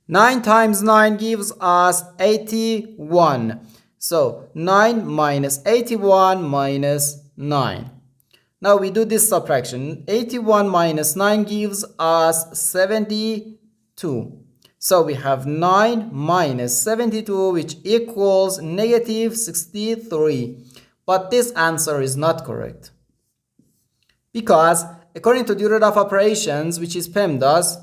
9 times 9 gives us 81. So 9 minus 81 minus 9. Now we do this subtraction. 81 minus 9 gives us 72. So we have 9 minus 72, which equals negative 63. But this answer is not correct, because according to the order of operations, which is PEMDAS,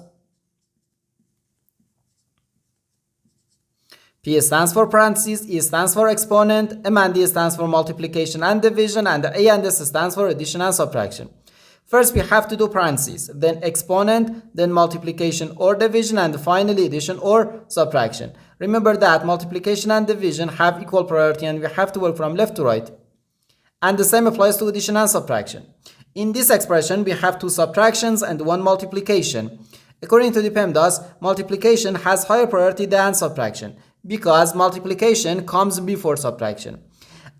P stands for parentheses, E stands for exponent, M and D stands for multiplication and division, and A and S stands for addition and subtraction. First we have to do parentheses, then exponent, then multiplication or division, and finally addition or subtraction. Remember that multiplication and division have equal priority and we have to work from left to right. And the same applies to addition and subtraction. In this expression we have two subtractions and one multiplication. According to the PEMDAS, multiplication has higher priority than subtraction, because multiplication comes before subtraction.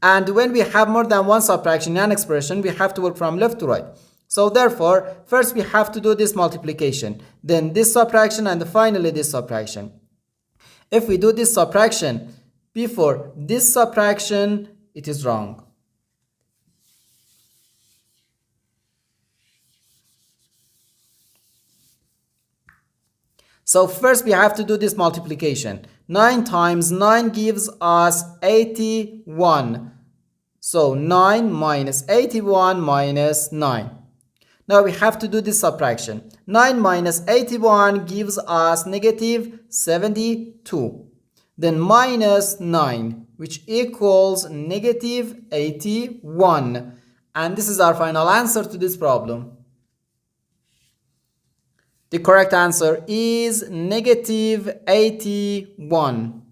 And when we have more than one subtraction in an expression, we have to work from left to right. So therefore, first we have to do this multiplication, then this subtraction, and finally this subtraction. If we do this subtraction before this subtraction, it is wrong. So first we have to do this multiplication. 9 times 9 gives us 81. So 9 minus 81 minus 9. Now we have to do this subtraction. 9 minus 81 gives us negative 72. Then minus 9, which equals negative 81. And this is our final answer to this problem. The correct answer is negative 81.